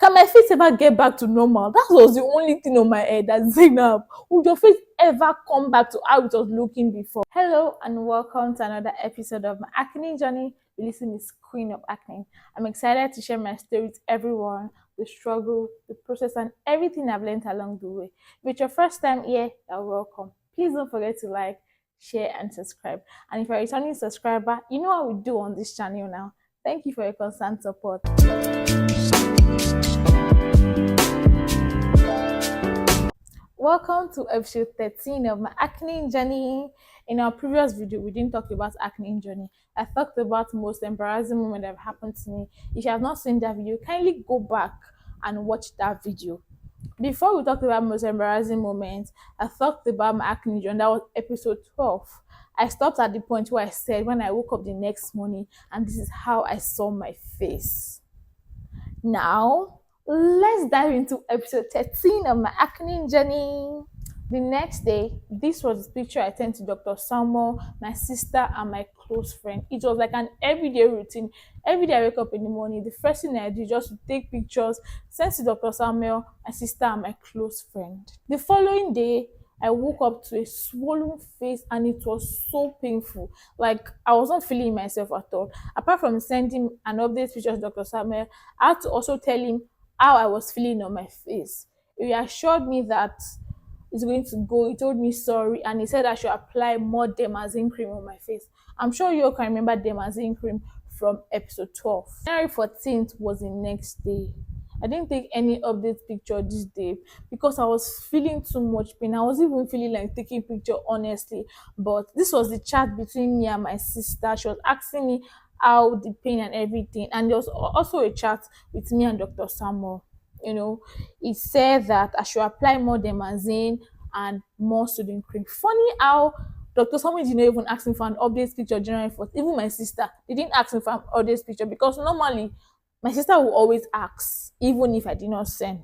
Can my face ever get back to normal? That was the only thing on my head. That Zainab, would your face ever come back to how it was looking before? Hello and welcome to another episode of my acne journey. Listen, is Queen of Acne. I'm excited to share my story with everyone, the struggle, the process, and everything I've learned along the way. If it's your first time here, you're welcome. Please don't forget to like, share, and subscribe. And if you're a returning subscriber, you know what we do on this channel now. Thank you for your constant support. Welcome to episode 13 of my acne journey. In our previous video, we didn't talk about acne journey. I talked about the most embarrassing moment that have happened to me. If you have not seen that video, kindly go back and watch that video. Before we talked about most embarrassing moments, I talked about my acne journey. That was episode 12. I stopped at the point where I said when I woke up the next morning, and this is how I saw my face. Now, let's dive into episode 13 of my acne journey. The next day, this was the picture I sent to Dr. Samuel, my sister, and my close friend. It was like an everyday routine. Every day I wake up in the morning, the first thing I do is just to take pictures, send to Dr. Samuel, my sister, and my close friend. The following day, I woke up to a swollen face and it was so painful. Like I wasn't feeling myself at all. Apart from sending an update picture to Dr. Samuel, I had to also tell him how I was feeling on my face. He assured me that it's going to go. He told me sorry and he said I should apply more dermazine cream on my face. I'm sure you all can remember dermazine cream from episode 12. January 14th was the next day. I didn't take any update picture this day because I was feeling too much pain. I was even feeling like taking picture honestly. But this was the chat between me and my sister. She was asking me how the pain and everything. And there was also a chat with me and Dr. Samuel. You know, he said that I should apply more dermazine and more soothing cream. Funny how Dr. Samuel didn't even ask me for an update picture January 4th. Even my sister, they didn't ask me for an update picture because normally my sister will always ask, even if I did not send,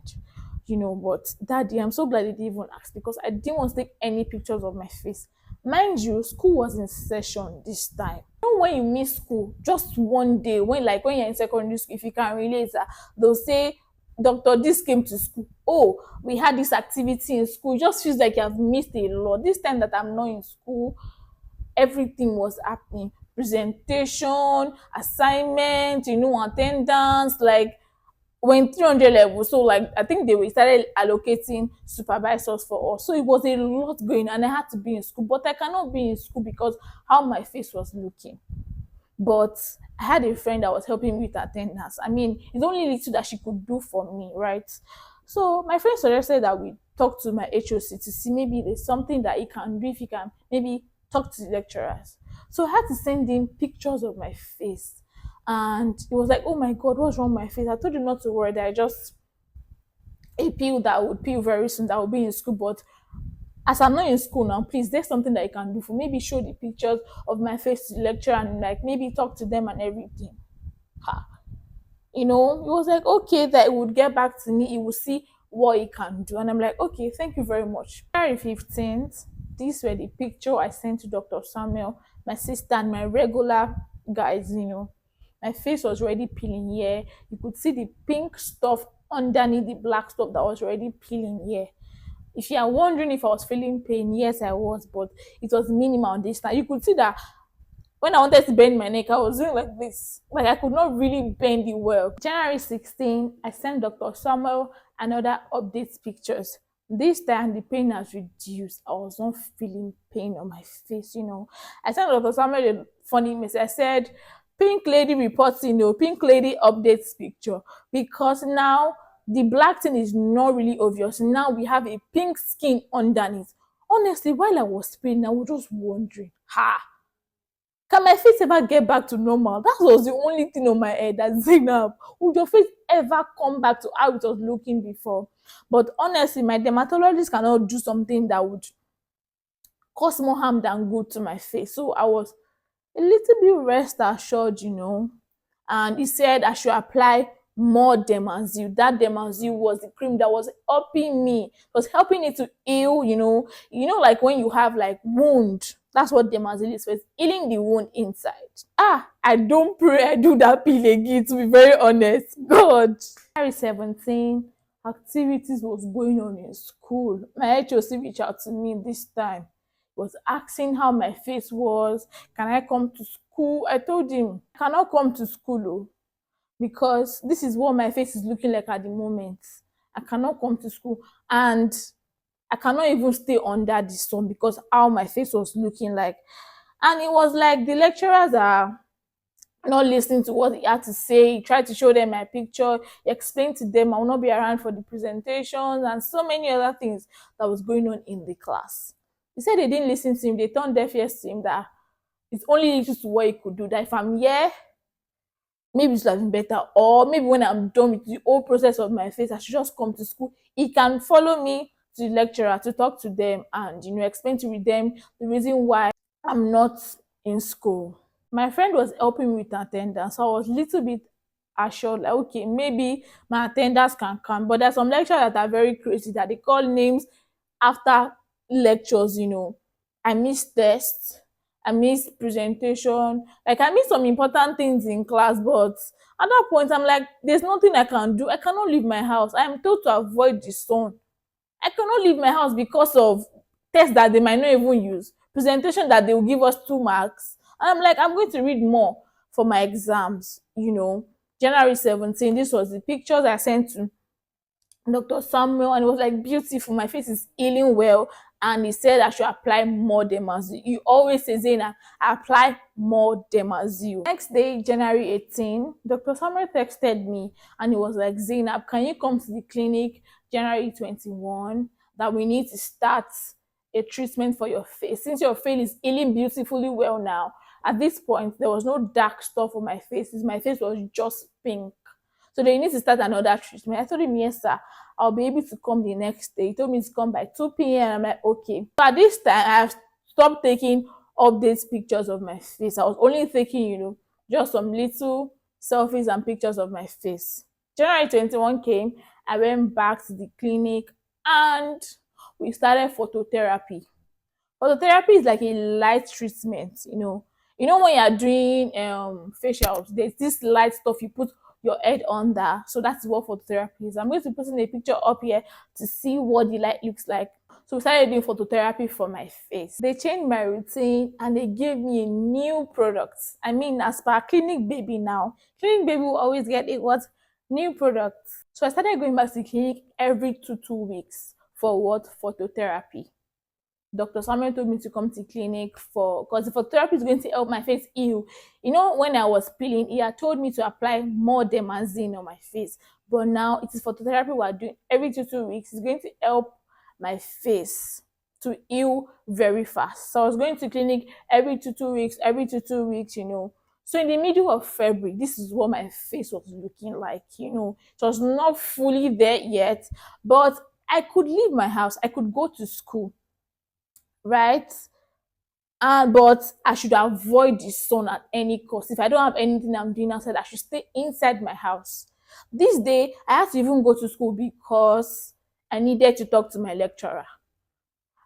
but that day, I'm so glad they didn't even ask because I didn't want to take any pictures of my face. Mind you, school was in session this time. You know when you miss school, just one day, when you're in secondary school, if you can relate, they'll say, Doctor, this came to school. Oh, we had this activity in school. It just feels like you have missed a lot. This time that I'm not in school, everything was happening. Presentation, assignment, attendance, like when 300 level. So like I think they started allocating supervisors for us. So it was a lot going and I had to be in school. But I cannot be in school because how my face was looking. But I had a friend that was helping me with attendance. I mean, it's only little that she could do for me, right? So my friend suggested that we talk to my HOC to see maybe there's something that he can do, if he can maybe talk to the lecturers. So I had to send in pictures of my face. And it was like, oh my God, what's wrong with my face? I told you not to worry, that I just a pill that would peel very soon, that will be in school. But as I'm not in school now, please, there's something that you can do for maybe show the pictures of my face to the lecturer and like maybe talk to them and everything. Ha. It was like, okay, that it would get back to me, he will see what he can do. And I'm like, okay, thank you very much. January 15th, these were the picture I sent to Dr. Samuel, my sister, and my regular guys. My face was already peeling here. You could see the pink stuff underneath the black stuff that was already peeling here. If you are wondering if I was feeling pain, yes, I was, but it was minimal this time. You could see that when I wanted to bend my neck, I was doing like this. Like I could not really bend it well. January 16, I sent Dr. Samuel another update pictures. This time the pain has reduced. I was not feeling pain on my face, I sent Dr. Samuel a funny message. I said, Pink lady reports, Pink lady updates picture. Because now the black thing is not really obvious. Now we have a pink skin underneath. Honestly, while I was praying, I was just wondering, can my face ever get back to normal? That was the only thing on my head. That Zainab, would your face ever come back to how it was looking before? But honestly, my dermatologist cannot do something that would cause more harm than good to my face. So I was a little bit rest assured, and he said I should apply more dermazine. That dermazine was the cream that was helping me. It was helping it to heal, like when you have like wound That's what dermatology is for. It's healing the wound inside. I don't pray I do that pill again, to be very honest. God. January 17, activities was going on in school. My HOC reached out to me this time. Was asking how my face was. Can I come to school? I told him, I cannot come to school, oh, because this is what my face is looking like at the moment. I cannot come to school. And I cannot even stay under the sun because how my face was looking like. And it was like the lecturers are not listening to what he had to say. He tried to show them my picture. He explained to them I will not be around for the presentations and so many other things that was going on in the class. He said they didn't listen to him. They turned deaf ears to him, that it's only limited to what he could do. That if I'm here, maybe it's have been better. Or maybe when I'm done with the whole process of my face, I should just come to school. He can follow me to the lecturer to talk to them and explain to them the reason why I'm not in school. My friend was helping me with attendance, so I was a little bit assured, like, okay, maybe my attendance can come. But there's some lecturers that are very crazy, that they call names after lectures. I missed tests, I missed presentation, like I missed some important things in class, but at that point I'm like, there's nothing I can do. I cannot leave my house. I am told to avoid the sun. I cannot leave my house because of tests that they might not even use, presentation that they will give us 2 marks. And I'm like, I'm going to read more for my exams. January 17, this was the pictures I sent to Dr. Samuel, and it was like beautiful. My face is healing well. And he said I should apply more Dermazine. He always says, Zainab, apply more Dermazine. Next day, January 18, Dr. Samuel texted me and he was like, Zainab, can you come to the clinic January 21? That we need to start a treatment for your face. Since your face is healing beautifully well now, at this point, there was no dark stuff on my face. My face was just pink. So they need to start another treatment. I told him, yes, sir. I'll be able to come the next day. He told me to come by 2 p.m. I'm like, okay. So at this time, I have stopped taking updates pictures of my face. I was only taking, just some little selfies and pictures of my face. January 21 came. I went back to the clinic and we started phototherapy. Phototherapy is like a light treatment. When you're doing facials, there's this light stuff you put your head under. So that's what phototherapy is. I'm going to put in a picture up here to see what the light looks like. So we started doing phototherapy for my face. They changed my routine and they gave me a new product. I mean, as per Clinic Baby now, Clinic Baby will always get a what? New product. So I started going back to clinic every two weeks for what? Phototherapy. Dr. Samuel told me to come to clinic because the phototherapy is going to help my face heal. When I was peeling, he had told me to apply more Dermazine on my face. But now it is phototherapy we're doing every two weeks. It's going to help my face to heal very fast. So I was going to clinic every two weeks, So in the middle of February, this is what my face was looking like. It was not fully there yet, but I could leave my house. I could go to school, right? But I should avoid the sun at any cost. If I don't have anything I'm doing outside, I should stay inside my house. This day, I had to even go to school because I needed to talk to my lecturer.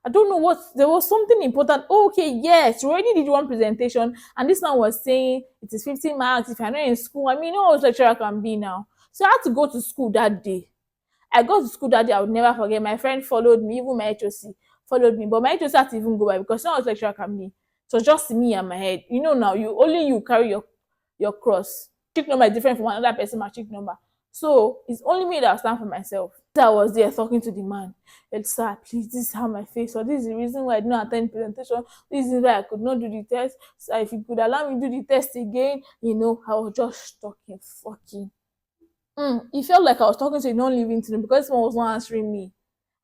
I don't know there was something important. Oh, okay, yes, we already did one presentation, and this man was saying it is 15 marks if you're not in school. I mean, what lecturer can be now? So I had to go to school that day. I got to school that day, I would never forget. My friend followed me, even my HOC followed me. But my HOC had to even go by because no lecturer can be. So just me and my head. Now, you carry your cross. Check number is different from another person, my check number. So it's only me that will stand for myself. I was there talking to the man. Sir, please, this is how my face was. This is the reason why I did not attend presentation. This is why I could not do the test. So if you could allow me to do the test again, I was just talking fucking. It felt like I was talking to a non-living thing because someone was not answering me.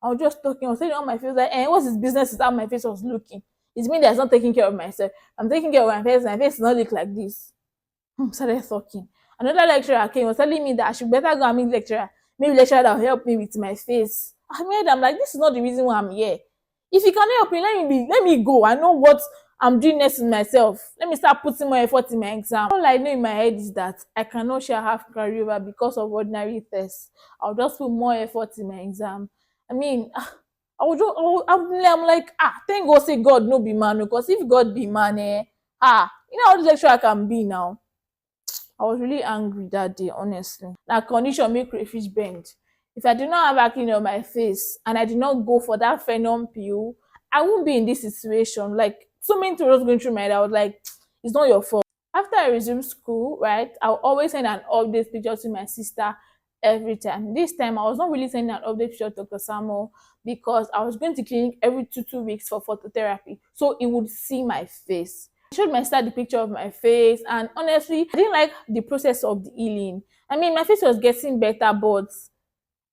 I was just talking. I was saying on my face like, what's his business is how my face was looking? It's me that's not taking care of myself. I'm taking care of my face. My face does not look like this. Started talking. Another lecturer came, was telling me that I should better go and meet lecturer. Maybe lecturer that will help me with my face. I'm like, this is not the reason why I'm here. If you can help me, let me go. I know what I'm doing next with myself. Let me start putting more effort in my exam. All I know in my head is that I cannot share half carryover because of ordinary tests. I'll just put more effort in my exam. I mean, I'm like, thank God say God no be man, because if God be man, you know how this lecturer can be now. I was really angry that day, honestly. That condition make crayfish bend. If I did not have acne on my face and I did not go for that phenol pill, I won't be in this situation. Like, so many things was going through my head. I was like, it's not your fault. After I resumed school, right, I'll always send an update picture to my sister every time. This time, I was not really sending an update picture to Dr. Samuel because I was going to clinic every 2 weeks for phototherapy. So it would see my face. I showed my sister the picture of my face, and honestly, I didn't like the process of the healing. I mean, my face was getting better, but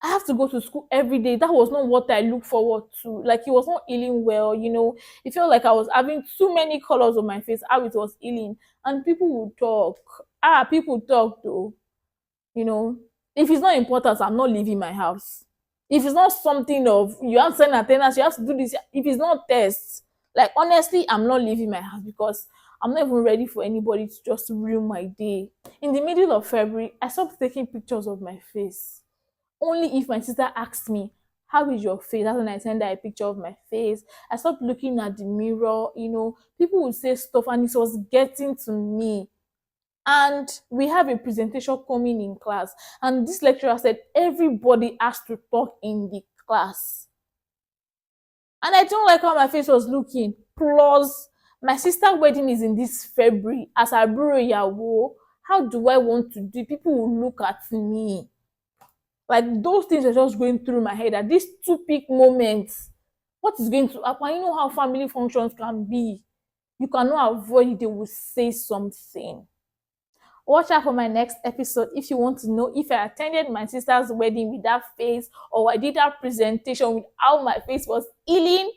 I have to go to school every day. That was not what I look forward to. Like, it was not healing well, you know. It felt like I was having too many colors on my face, how it was healing. And people would talk. People talk though, you know. If it's not important, I'm not leaving my house. If it's not something of you have to send attendance, you have to do this. If it's not tests, like honestly, I'm not leaving my house because I'm not even ready for anybody to just ruin my day. In the middle of February, I stopped taking pictures of my face only if my sister asked me, how is your face? That's when I send her a picture of my face. I stopped looking at the mirror, you know. People would say stuff and it was getting to me. And we have a presentation coming in class. And this lecturer said everybody has to talk in the class. And I don't like how my face was looking. Plus, my sister's wedding is in this February. As a bro yawo, how do I want to do? People will look at me. Like those things are just going through my head at these two peak moments. What is going to happen? You know how family functions can be. You cannot avoid it, they will say something. Watch out for my next episode if you want to know if I attended my sister's wedding with that face or I did that presentation with how my face was healing.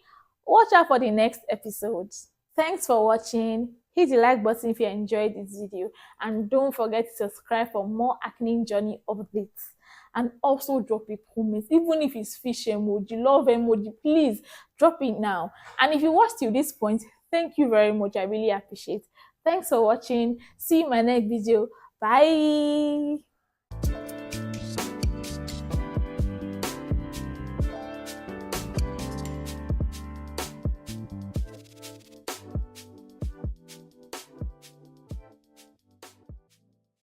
Watch out for the next episode. Thanks for watching. Hit the like button if you enjoyed this video, and don't forget to subscribe for more acne journey updates. And also drop a comment, even if it's fish emoji, love emoji, please drop it now. And if you watched till this point, thank you very much. I really appreciate. Thanks for watching. See you in my next video. Bye.